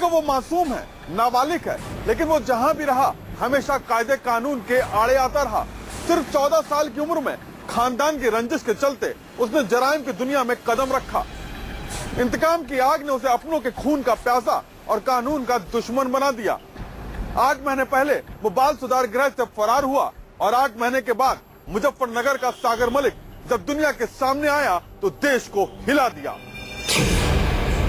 देखो वो मासूम है, नाबालिग है, लेकिन वो जहां भी रहा हमेशा कायदे कानून के आड़े आता रहा। सिर्फ 14 साल की उम्र में खानदान की रंजिश के चलते उसने जराइम की दुनिया में कदम रखा। इंतकाम की आग ने उसे अपनों के खून का प्यासा और कानून का दुश्मन बना दिया। 8 महीने पहले वो बाल सुधार गृह से फरार हुआ और 8 महीने के बाद मुजफ्फरनगर का सागर मलिक जब दुनिया के सामने आया तो देश को हिला दिया।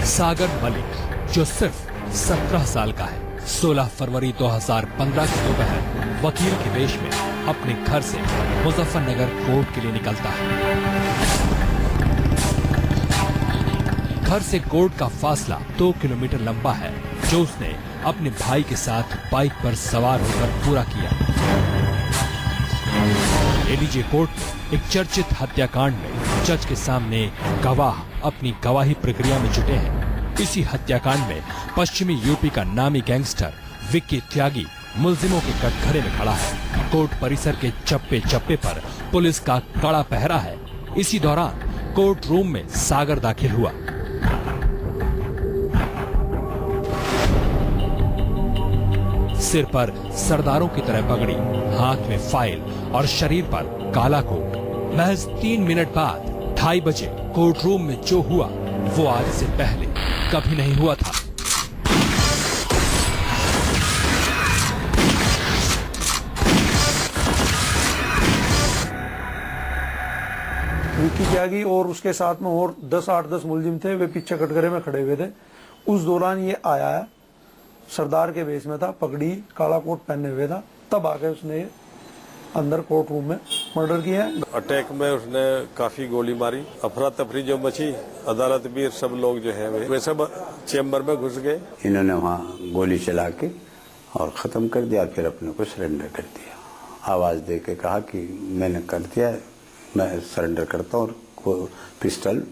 सागर मलिक जो सिर्फ 17 साल का है, 16 फरवरी 2015 की दोपहर वकील के वेश में अपने घर से मुजफ्फरनगर कोर्ट के लिए निकलता है। घर से कोर्ट का फासला 2 किलोमीटर लंबा है, जो उसने अपने भाई के साथ बाइक पर सवार होकर पूरा किया। एडीजे कोर्ट में एक चर्चित हत्याकांड में जज के सामने गवाह अपनी गवाही प्रक्रिया में जुटे हैं। इसी हत्याकांड में पश्चिमी यूपी का नामी गैंगस्टर विक्की त्यागी मुलजिमों के कटघरे में खड़ा है। कोर्ट परिसर के चप्पे चप्पे पर पुलिस का कड़ा पहरा है। इसी दौरान कोर्ट रूम में सागर दाखिल हुआ। सिर पर सरदारों की तरह पगड़ी, हाथ में फाइल और शरीर पर काला कोट। महज 3 मिनट बाद 2:30 बजे कोर्ट रूम में जो हुआ वो आज से पहले कभी नहीं हुआ था। विक्की त्यागी और उसके साथ में और 8-10 मुलजिम थे, वे पीछे कटघरे में खड़े हुए थे। उस दौरान ये आया है, सरदार के वेश में था, पगड़ी काला कोट पहने हुए था, तब आके उसने अंदर कोर्ट रूम में मर्डर किया है। अटैक में उसने काफी गोली मारी, अफरा तफरी जो मची, अदालत भी सब लोग जो है वे सब चेम्बर में घुस गए। इन्होंने वहाँ गोली चला के और खत्म कर दिया, फिर अपने को सरेंडर कर दिया। आवाज दे के कहा कि मैंने कर दिया, मैं सरेंडर करता हूँ, और पिस्टल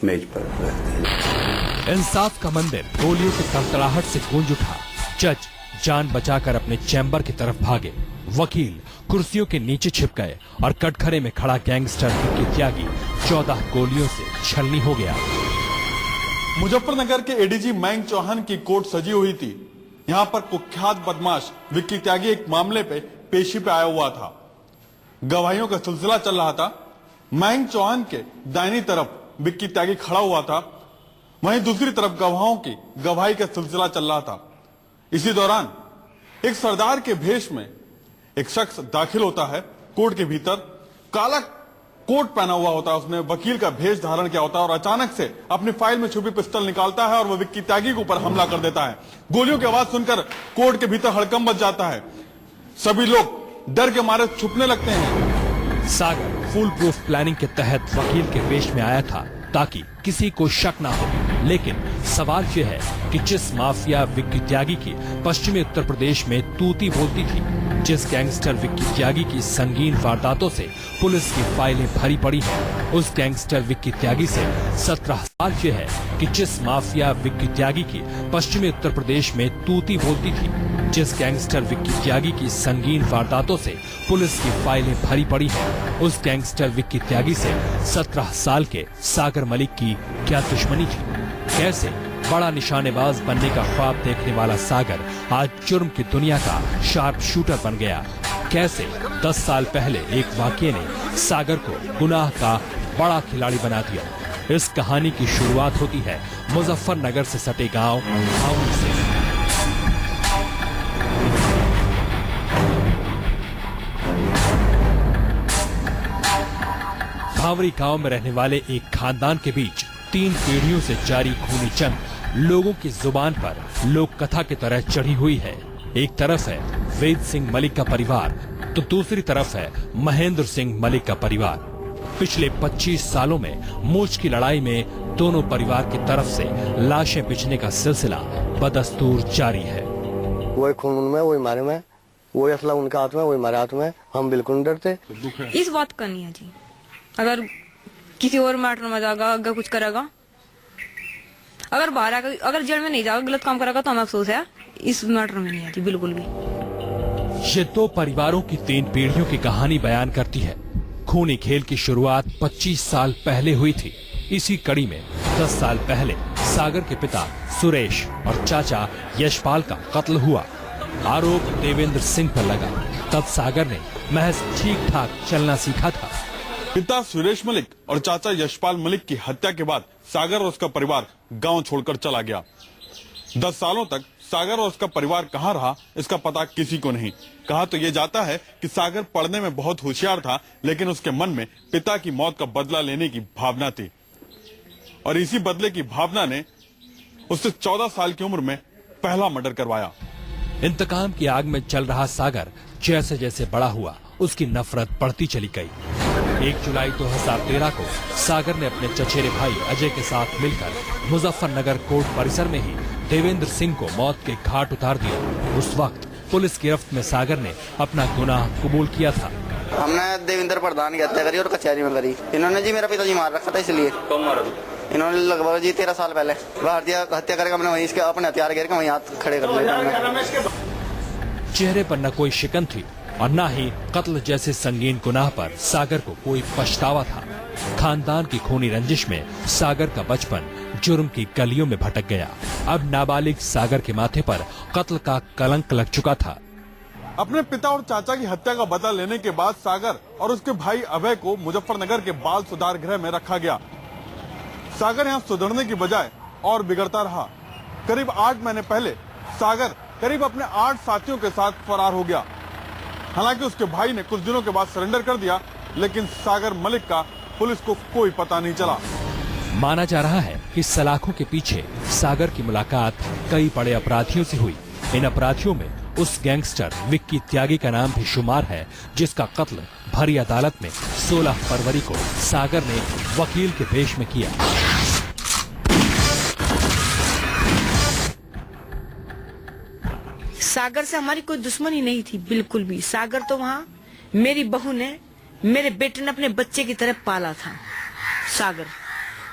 मेज पर रख दिया। इंसाफ का मंदिर गोलियों की तड़तड़ाहट से गूंज उठा। जज जान बचाकर अपने चैम्बर की तरफ भागे। वकील कुर्सियों के नीचे छिप गए और कटघरे में खड़ा गैंगस्टर विक्की त्यागी 14 गोलियों से छलनी हो गया। मुजफ्फरनगर के एडीजी मयंक चौहान की कोर्ट सजी हुई थी। यहाँ पर कुख्यात बदमाश विक्की त्यागी एक मामले पे पेशी पे आया हुआ था। गवाहियों का सिलसिला चल रहा था। मयंक चौहान के दाहिनी तरफ विक्की त्यागी खड़ा हुआ था, वहीं दूसरी तरफ गवाहों की गवाही का सिलसिला चल रहा था। इसी दौरान एक सरदार के भेष में एक शख्स दाखिल होता है कोर्ट के भीतर। काला कोट पहना हुआ होता है, उसने वकील का भेष धारण किया होता है और अचानक से अपनी फाइल में छुपी पिस्टल निकालता है और वह विक्की त्यागी के ऊपर हमला कर देता है। गोलियों की आवाज सुनकर कोर्ट के भीतर हड़कंप मच जाता है। सभी लोग डर के मारे छुपने लगते हैं। सागर फुल प्रूफ प्लानिंग के तहत वकील के वेश में आया था ताकि किसी को शक ना हो। लेकिन सवाल यह है कि जिस माफिया विक्की त्यागी की पश्चिमी उत्तर प्रदेश में तूती बोलती थी, जिस गैंगस्टर विक्की त्यागी की संगीन वारदातों से पुलिस की फाइलें भरी पड़ी हैं, उस गैंगस्टर विक्की त्यागी से 17 साल यह है कि जिस माफिया विक्की त्यागी की पश्चिमी उत्तर प्रदेश में तूती बोलती थी, जिस गैंगस्टर विक्की त्यागी की संगीन वारदातों से पुलिस की फाइलें भरी पड़ी हैं, उस गैंगस्टर विक्की त्यागी से 17 साल के सागर मलिक की क्या दुश्मनी थी। कैसे बड़ा निशानेबाज बनने का ख्वाब देखने वाला सागर आज जुर्म की दुनिया का शार्प शूटर बन गया। कैसे 10 साल पहले एक वाकये ने सागर को गुनाह का बड़ा खिलाड़ी बना दिया। इस कहानी की शुरुआत होती है मुजफ्फरनगर से सटे गांव भावरी से। भावरी गांव में रहने वाले एक खानदान के बीच 3 पीढ़ियों से जारी खूनी जंग लोगों की जुबान पर लोक कथा की तरह चढ़ी हुई है। एक तरफ है वेद सिंह मलिक का परिवार, तो दूसरी तरफ है महेंद्र सिंह मलिक का परिवार। पिछले 25 सालों में मूछ की लड़ाई में दोनों परिवार की तरफ से लाशें बिछने का सिलसिला बदस्तूर जारी है। वही खून में, वही मारे में, वही असला उनका हाथ में, वही हमारे हाथ में। हम बिल्कुल नहीं डरते। इस बात का नहीं है जी, अगर किसी और मैटर में जाएगा, अगर कुछ करेगा, अगर बाहर आकर अगर जेल में नहीं जाएगा, गलत काम करेगा तो हमें अफसोस है। इस मैटर में नहीं है जी, बिल्कुल भी। ये 2 परिवारों की 3 पीढ़ियों की कहानी बयान करती है। खूनी खेल की शुरुआत 25 साल पहले हुई थी। इसी कड़ी में 10 साल पहले सागर के पिता सुरेश और चाचा यशपाल का कत्ल हुआ। आरोप देवेंद्र सिंह पर लगा। तब सागर ने महज ठीक ठाक चलना सीखा था। पिता सुरेश मलिक और चाचा यशपाल मलिक की हत्या के बाद सागर और उसका परिवार गांव छोड़कर चला गया। 10 सालों तक सागर और उसका परिवार कहां रहा, इसका पता किसी को नहीं। कहा तो ये जाता है कि सागर पढ़ने में बहुत होशियार था, लेकिन उसके मन में पिता की मौत का बदला लेने की भावना थी और इसी बदले की भावना ने उससे 14 साल की उम्र में पहला मर्डर करवाया। इंतकाम की आग में चल रहा सागर जैसे जैसे बड़ा हुआ, उसकी नफरत बढ़ती चली गई। 1 जुलाई 2013 को सागर ने अपने चचेरे भाई अजय के साथ मिलकर मुजफ्फरनगर कोर्ट परिसर में ही देवेंद्र सिंह को मौत के घाट उतार दिया। उस वक्त पुलिस गिरफ्त में सागर ने अपना गुनाह कबूल किया था। हमने देवेंद्र प्रधान की हत्या करी और कचहरी में करी। इन्होंने जी मेरा पिताजी मार रखा था, इसलिए इन्होंने लगभग जी 13 साल पहले हत्या करके हमने वहीं इसके अपने हथियार गिर के वहीं हाथ खड़े कर दिए। चेहरे पर न कोई शिकन थी और न ही कत्ल जैसे संगीन गुनाह पर सागर को कोई पछतावा था। खानदान की खूनी रंजिश में सागर का बचपन जुर्म की गलियों में भटक गया। अब नाबालिग सागर के माथे पर कत्ल का कलंक लग चुका था। अपने पिता और चाचा की हत्या का बदला लेने के बाद सागर और उसके भाई अभय को मुजफ्फरनगर के बाल सुधार गृह में रखा गया। सागर यहाँ सुधरने की बजाय और बिगड़ता रहा। करीब 8 महीने पहले सागर करीब अपने 8 साथियों के साथ फरार हो गया। हालांकि उसके भाई ने कुछ दिनों के बाद सरेंडर कर दिया, लेकिन सागर मलिक का पुलिस को कोई पता नहीं चला। माना जा रहा है कि सलाखों के पीछे सागर की मुलाकात कई बड़े अपराधियों से हुई। इन अपराधियों में उस गैंगस्टर विक्की त्यागी का नाम भी शुमार है, जिसका कत्ल भरी अदालत में 16 फरवरी को सागर ने वकील के भेष में किया। सागर से हमारी कोई दुश्मनी नहीं थी, बिल्कुल भी। सागर तो वहाँ मेरी बहू ने, मेरे बेटे ने अपने बच्चे की तरह पाला था सागर,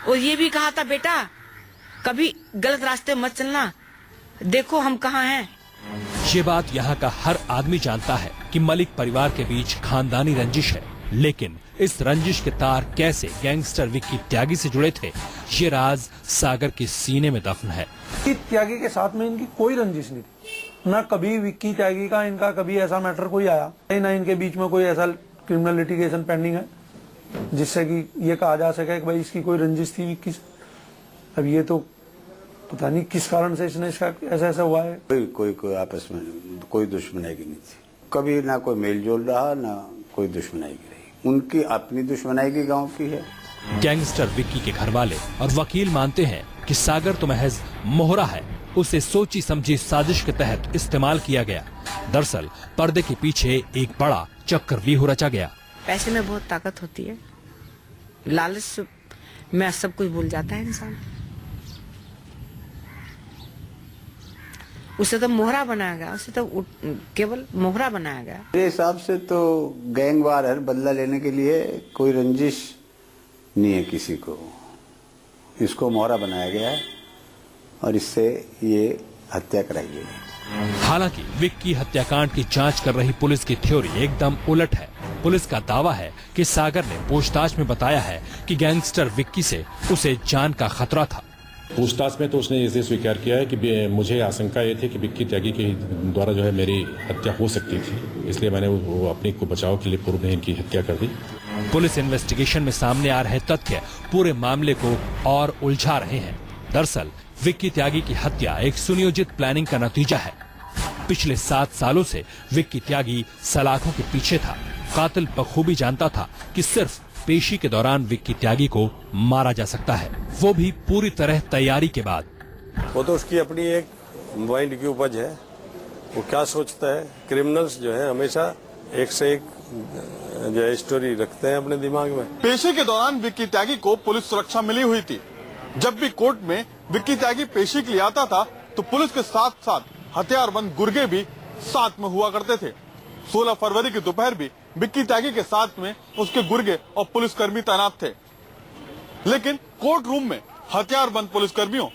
और ये भी कहा था बेटा कभी गलत रास्ते मत चलना, देखो हम कहाँ हैं। ये बात यहाँ का हर आदमी जानता है कि मलिक परिवार के बीच खानदानी रंजिश है, लेकिन इस रंजिश के तार कैसे गैंगस्टर विक्की त्यागी से जुड़े थे, ये राज सागर के सीने में दफन है। विक्की त्यागी के साथ में इनकी कोई रंजिश नहीं थी, ना कभी विक्की त्यागी का इनका कभी ऐसा मैटर कोई आया, ना इनके बीच में कोई ऐसा क्रिमिनल लिटिगेशन पेंडिंग है जिससे कि ये कहा जा सके कि भाई इसकी कोई रंजिश थी विक्की से। अब ये तो पता नहीं किस कारण से इसने इसका ऐसा हुआ है। कोई आपस में कोई दुश्मनाई की नहीं थी, कभी ना कोई मेल जोल रहा, ना कोई दुश्मनाई की रही। उनकी अपनी दुश्मनाई की गांव की है। गैंगस्टर विक्की के घरवाले और वकील मानते हैं कि सागर तो महज मोहरा है, उसे सोची समझी साजिश के तहत इस्तेमाल किया गया। दरअसल पर्दे के पीछे एक बड़ा चक्रव्यूह रचा गया। पैसे में बहुत ताकत होती है, लालच में सब कुछ भूल जाता है इंसान। उसे तो मोहरा बनाया गया, उसे तो केवल मोहरा बनाया गया। मेरे हिसाब से तो गैंग वार है, बदला लेने के लिए कोई रंजिश नहीं है किसी को, इसको मोहरा बनाया गया है और इससे ये हत्या कराई गई है। हालांकि विक्की हत्याकांड की जांच कर रही पुलिस की थ्योरी एकदम उलट है। पुलिस का दावा है कि सागर ने पूछताछ में बताया है कि गैंगस्टर विक्की से उसे जान का खतरा था। पूछताछ में तो उसने इसे स्वीकार किया है कि मुझे आशंका ये थी कि विक्की त्यागी के द्वारा जो है मेरी हत्या हो सकती थी, इसलिए मैंने वो अपनी को बचाव के लिए पूर्व में इनकी हत्या कर दी। पुलिस इन्वेस्टिगेशन में सामने आ रहे तथ्य पूरे मामले को और उलझा रहे हैं। दरअसल विक्की त्यागी की हत्या एक सुनियोजित प्लानिंग का नतीजा है। पिछले 7 सालों से विक्की त्यागी सलाखों के पीछे था। कातिल बखूबी जानता था कि सिर्फ पेशी के दौरान विक्की त्यागी को मारा जा सकता है, वो भी पूरी तरह तैयारी के बाद। वो तो उसकी अपनी एक माइंड की उपज है, वो क्या सोचता है। क्रिमिनल्स जो है हमेशा एक से एक जो है स्टोरी रखते हैं अपने दिमाग में। पेशी के दौरान विक्की त्यागी को पुलिस सुरक्षा मिली हुई थी। जब भी कोर्ट में विक्की त्यागी पेशी के लिए आता था तो पुलिस के साथ साथ हथियारबंद गुर्गे भी साथ में हुआ करते थे। 16 फरवरी की दोपहर भी विक्की त्यागी के साथ में उसके गुर्गे और पुलिसकर्मी तैनात थे, लेकिन कोर्ट रूम में हथियारबंद पुलिसकर्मियों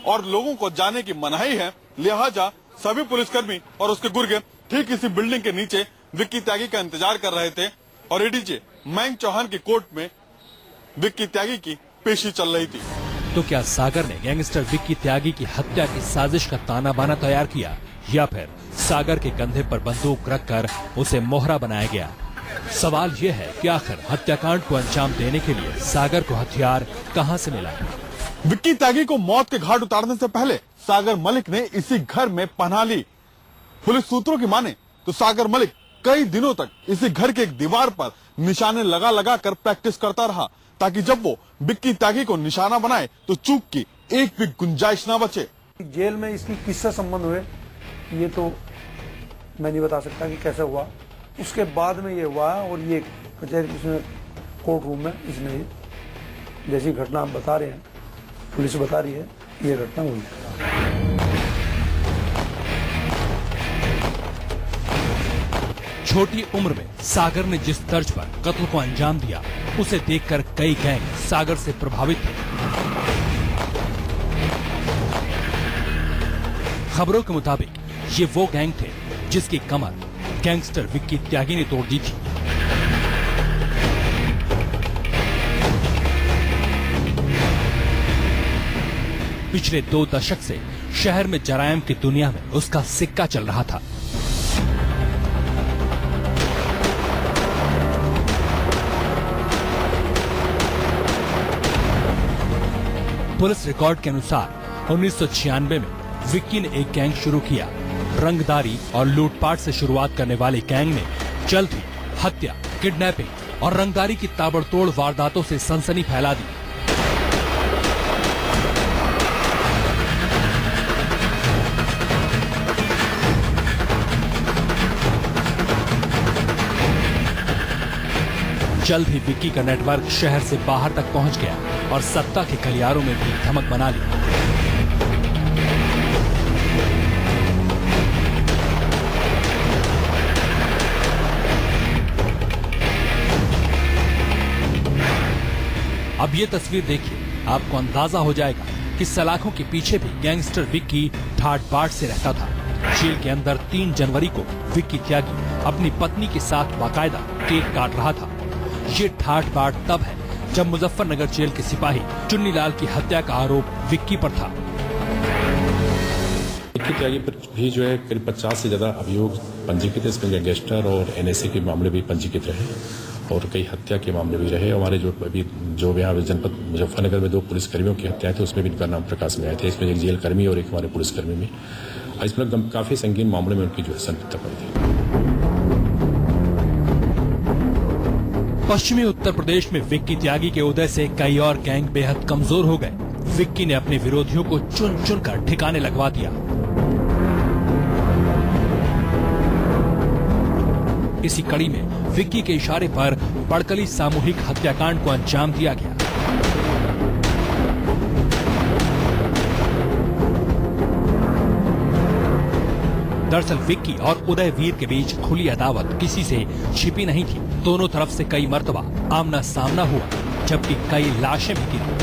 और लोगों को जाने की मनाही है, लिहाजा सभी पुलिसकर्मी और उसके गुर्गे ठीक इसी बिल्डिंग के नीचे विक्की त्यागी का इंतजार कर रहे थे और एडीजे मयंक चौहान की कोर्ट में विक्की त्यागी की पेशी चल रही थी। तो क्या सागर ने गैंगस्टर विक्की त्यागी की हत्या की साजिश का ताना बाना तैयार किया, या फिर सागर के कंधे पर बंदूक रखकर उसे मोहरा बनाया गया? सवाल यह है कि आखिर हत्याकांड को अंजाम देने के लिए सागर को हथियार कहां से मिला? विक्की त्यागी को मौत के घाट उतारने से पहले सागर मलिक ने इसी घर में पनाह ली। पुलिस सूत्रों की माने तो सागर मलिक कई दिनों तक इसी घर के एक दीवार पर निशाने लगा लगा कर प्रैक्टिस करता रहा, ताकि जब वो विक्की त्यागी को निशाना बनाए तो चूक की एक भी गुंजाइश न बचे। जेल में इसकी किससे संबंध हुए ये तो मैं नहीं बता सकता कि कैसे हुआ। उसके बाद में ये हुआ और ये कचहरी इसमें कोर्ट रूम में इसने जैसी घटना आप बता रहे हैं, पुलिस बता रही है, ये घटना हुई। छोटी उम्र में सागर ने जिस तर्ज पर कत्ल को अंजाम दिया, उसे देखकर कई गैंग सागर से प्रभावित थे। खबरों के मुताबिक ये वो गैंग थे जिसकी कमर गैंगस्टर विक्की त्यागी ने तोड़ दी थी। पिछले 2 दशक से शहर में जरायम की दुनिया में उसका सिक्का चल रहा था। पुलिस रिकॉर्ड के अनुसार 1996 में विक्की ने एक गैंग शुरू किया। रंगदारी और लूटपाट से शुरुआत करने वाले गैंग ने जल्द ही हत्या, किडनैपिंग और रंगदारी की ताबड़तोड़ वारदातों से सनसनी फैला दी। जल्द ही विक्की का नेटवर्क शहर से बाहर तक पहुंच गया और सत्ता के गलियारों में भी धमक बना ली। अब ये तस्वीर देखिए, आपको अंदाजा हो जाएगा कि सलाखों के पीछे भी गैंगस्टर विक्की ठाट बाट से रहता था। जेल के अंदर 3 जनवरी को विक्की त्यागी अपनी पत्नी के साथ बाकायदा केक काट रहा था। ये ठाट बाट तब है जब मुजफ्फरनगर जेल के सिपाही चुन्नीलाल की हत्या का आरोप विक्की पर था। विक्की त्यागी पर भी जो है करीब 50 से ज्यादा अभियोग पंजीकृत है। इसमें गैंगस्टर और NSA के मामले भी पंजीकृत रहे और कई हत्या के मामले भी रहे। हमारे जो यहाँ जनपद मुजफ्फरनगर में 2 पुलिसकर्मियों की हत्याएं थी, उसमें भी इनका नाम प्रकाश में आए थे। इसमें एक जेल कर्मी और एक हमारे पुलिसकर्मी में, इसमें काफी संगीन मामले में उनकी जो है संलिप्तता पड़ी थी। पश्चिमी उत्तर प्रदेश में विक्की त्यागी के उदय से कई और गैंग बेहद कमजोर हो गए। विक्की ने अपने विरोधियों को चुन चुन कर ठिकाने लगवा दिया। इसी कड़ी में विक्की के इशारे पर बड़कली सामूहिक हत्याकांड को अंजाम दिया गया। दरअसल विक्की और उदयवीर के बीच खुली अदावत किसी से छिपी नहीं थी। दोनों तरफ से कई मर्तबा आमना सामना हुआ, जबकि कई लाशें भी गिरी।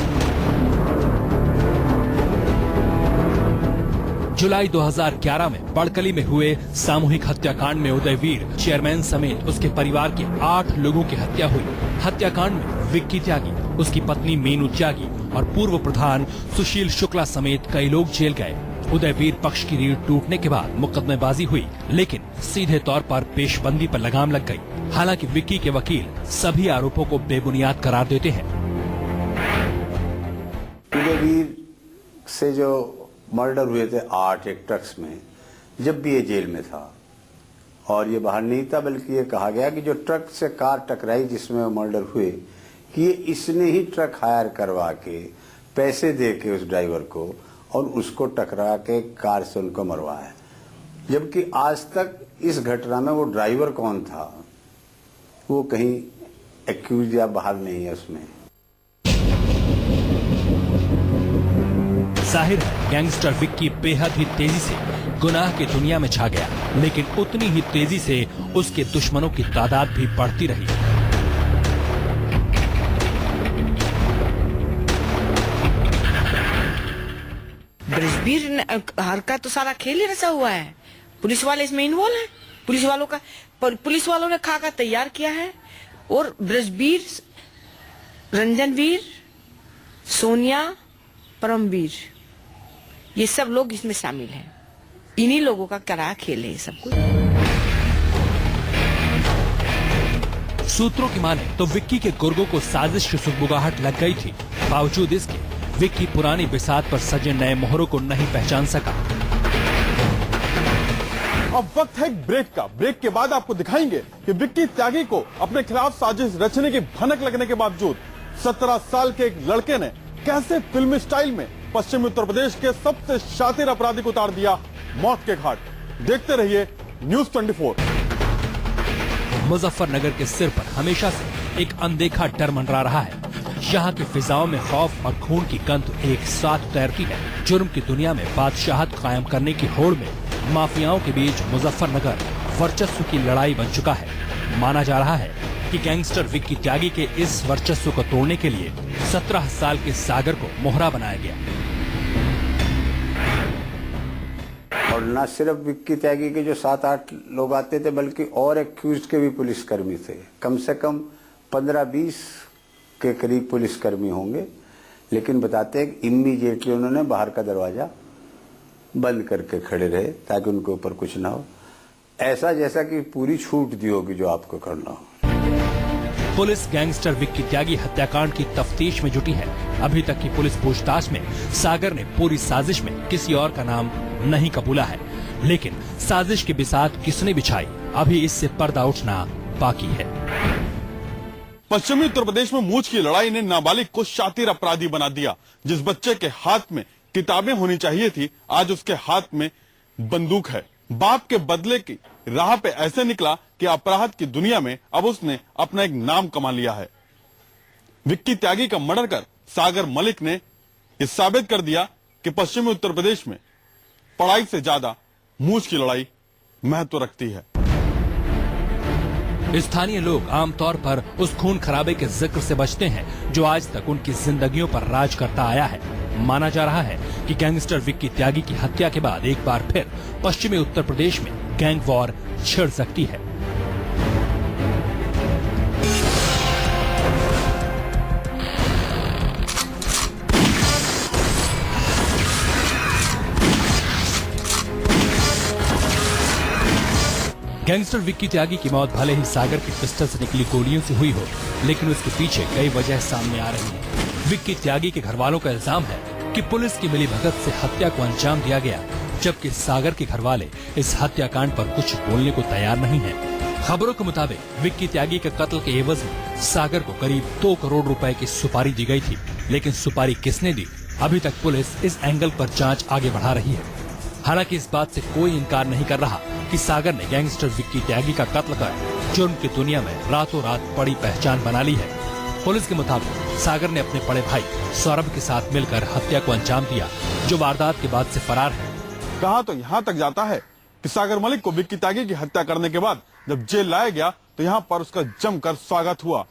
जुलाई 2011 में बड़कली में हुए सामूहिक हत्याकांड में उदयवीर चेयरमैन समेत उसके परिवार के 8 लोगों की हत्या हुई। हत्याकांड में विक्की त्यागी, उसकी पत्नी मीनू त्यागी और पूर्व प्रधान सुशील शुक्ला समेत कई लोग जेल गए। उदयवीर पक्ष की रीढ़ टूटने के बाद मुकदमेबाजी हुई, लेकिन सीधे तौर पर पेशबंदी पर लगाम लग गई। हालांकि विक्की के वकील सभी आरोपों को बेबुनियाद करार देते हैं। उदयवीर से जो मर्डर हुए थे 8 एक ट्रक्स में, जब भी ये जेल में था और ये बाहर नहीं था, बल्कि ये कहा गया कि जो ट्रक से कार टकराई जिसमें मर्डर हुए, कि इसने ही ट्रक हायर करवा के पैसे दे के उस ड्राइवर को और उसको टकरा के कार से उनको मरवाया। जबकि आज तक इस घटना में वो ड्राइवर कौन था वो कहीं एक्यूज या बाहर नहीं है उसमें। जाहिर है गैंगस्टर विक्की बेहद ही तेजी से गुनाह की दुनिया में छा गया, लेकिन उतनी ही तेजी से उसके दुश्मनों की तादाद भी बढ़ती रही। ब्रजबीर हर का तो सारा खेल ही रचा हुआ है। पुलिस वाले इसमें इन्वॉल्व है। पुलिस वालों ने खाका तैयार किया है और ब्रजबीर, रंजनवीर, सोनिया परमवीर, ये सब लोग इसमें शामिल हैं। इन्हीं लोगों का कराया खेल है ये सब कुछ। सूत्रों की माने तो विक्की के गुर्गों को साजिश की सुगबुगाहट लग गई थी। बावजूद इसके विक्की पुरानी बिसात पर सजे नए मोहरों को नहीं पहचान सका। अब वक्त है एक ब्रेक का। ब्रेक के बाद आपको दिखाएंगे कि विक्की त्यागी को अपने खिलाफ साजिश रचने की भनक लगने के बावजूद 17 साल के एक लड़के ने कैसे फिल्मी स्टाइल में पश्चिमी उत्तर प्रदेश के सबसे शातिर अपराधी को उतार दिया मौत के घाट। देखते रहिए न्यूज 24। मुजफ्फरनगर के सिर पर हमेशा से एक अनदेखा डर मंडरा रहा है। यहाँ की फिजाओं में खौफ और खून की गंध एक साथ तैरती है। जुर्म की दुनिया में बादशाहत कायम करने की होड़ में माफियाओं के बीच मुजफ्फरनगर वर्चस्व की लड़ाई बन चुका है। माना जा रहा है कि गैंगस्टर विक्की त्यागी के इस वर्चस्व को तोड़ने के लिए 17 साल के सागर को मोहरा बनाया गया। और न सिर्फ विक्की त्यागी के जो 7-8 लोग आते थे, बल्कि और एक्यूज के भी पुलिसकर्मी थे। कम से कम 15-20 के करीब पुलिसकर्मी होंगे। लेकिन बताते हैं कि इमीडिएटली उन्होंने बाहर का दरवाजा बंद करके खड़े रहे ताकि उनके ऊपर कुछ ना हो, ऐसा जैसा कि पूरी छूट दी होगी जो आपको करना हो। पुलिस गैंगस्टर विक्की त्यागी हत्याकांड की तफ्तीश में जुटी है। अभी तक की पुलिस पूछताछ में सागर ने पूरी साजिश में किसी और का नाम नहीं कबूला है। लेकिन साजिश की बिसात किसने बिछाई, अभी इससे पर्दा उठना बाकी है। पश्चिमी उत्तर प्रदेश में मूंछ की लड़ाई ने नाबालिग को शातिर अपराधी बना दिया। जिस बच्चे के हाथ में किताबें होनी चाहिए थी, आज उसके हाथ में बंदूक है। बाप के बदले की राह पे ऐसे निकला कि अपराध की दुनिया में अब उसने अपना एक नाम कमा लिया है। विक्की त्यागी का मर्डर कर सागर मलिक ने यह साबित कर दिया कि पश्चिमी उत्तर प्रदेश में पढ़ाई से ज्यादा मूंछ की लड़ाई महत्व रखती है। स्थानीय लोग आमतौर पर उस खून खराबे के जिक्र से बचते हैं जो आज तक उनकी जिंदगियों पर राज करता आया है। माना जा रहा है कि गैंगस्टर विक्की त्यागी की हत्या के बाद एक बार फिर पश्चिमी उत्तर प्रदेश में गैंग वॉर छिड़ सकती है। गैंगस्टर विक्की त्यागी की मौत भले ही सागर की पिस्टल से निकली गोलियों से हुई हो, लेकिन उसके पीछे कई वजह सामने आ रही है। विक्की त्यागी के घर वालों का इल्जाम है कि पुलिस की मिलीभगत से हत्या को अंजाम दिया गया, जबकि सागर के घरवाले इस हत्याकांड पर कुछ बोलने को तैयार नहीं है। खबरों के मुताबिक विक्की त्यागी के कत्ल के एवज में सागर को करीब 2 करोड़ रुपए की सुपारी दी गई थी, लेकिन सुपारी किसने दी, अभी तक पुलिस इस एंगल पर जांच आगे बढ़ा रही है। हालांकि इस बात से कोई इनकार नहीं कर रहा कि सागर ने गैंगस्टर विक्की त्यागी का कत्ल कर जुर्म की दुनिया में रातों रात बड़ी पहचान बना ली है। पुलिस के मुताबिक सागर ने अपने बड़े भाई सौरभ के साथ मिलकर हत्या को अंजाम दिया, जो वारदात के बाद से फरार है। कहा तो यहाँ तक जाता है कि सागर मलिक को विक्की त्यागी की हत्या करने के बाद जब जेल लाया गया तो यहाँ पर उसका जमकर स्वागत हुआ।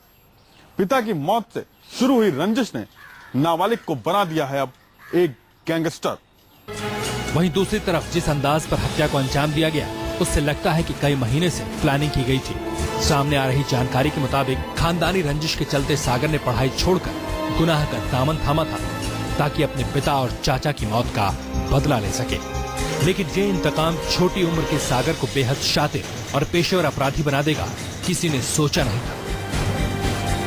पिता की मौत से शुरू हुई रंजिश ने नाबालिग को बना दिया है अब एक गैंगस्टर। वहीं दूसरी तरफ जिस अंदाज पर हत्या को अंजाम दिया गया, उससे लगता है कि कई महीने से प्लानिंग की गई थी। सामने आ रही जानकारी के मुताबिक खानदानी रंजिश के चलते सागर ने पढ़ाई छोड़कर गुनाह का दामन थामा था, ताकि अपने पिता और चाचा की मौत का बदला ले सके। लेकिन ये इंतकाम छोटी उम्र के सागर को बेहद शातिर और पेशेवर अपराधी बना देगा, किसी ने सोचा नहीं था।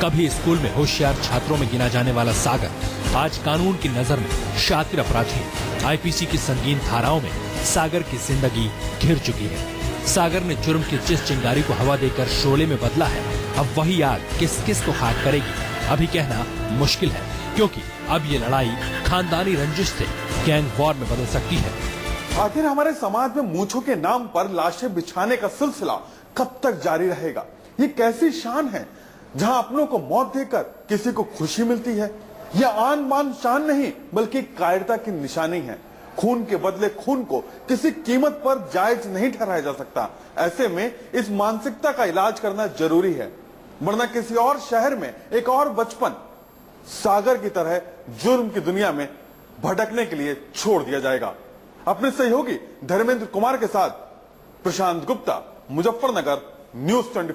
कभी स्कूल में होशियार छात्रों में गिना जाने वाला सागर आज कानून की नजर में शातिर अपराधी। आईपीसी की संगीन धाराओं में सागर की जिंदगी घिर चुकी है। सागर ने जुर्म की जिस चिंगारी को हवा देकर शोले में बदला है, अब वही आग किस किस को खाक करेगी अभी कहना मुश्किल है, क्योंकि अब ये लड़ाई खानदानी रंजिश से गैंग वॉर में बदल सकती है। आखिर हमारे समाज में मूंछों के नाम पर लाशें बिछाने का सिलसिला कब तक जारी रहेगा? ये कैसी शान है जहां अपनों को मौत देकर किसी को खुशी मिलती है? यह आन बान शान नहीं बल्कि कायरता की निशानी है। खून के बदले खून को किसी कीमत पर जायज नहीं ठहराया जा सकता। ऐसे में इस मानसिकता का इलाज करना जरूरी है, वरना किसी और शहर में एक और बचपन सागर की तरह जुर्म की दुनिया में भटकने के लिए छोड़ दिया जाएगा। अपने सहयोगी धर्मेंद्र कुमार के साथ प्रशांत गुप्ता, मुजफ्फरनगर, न्यूज 24।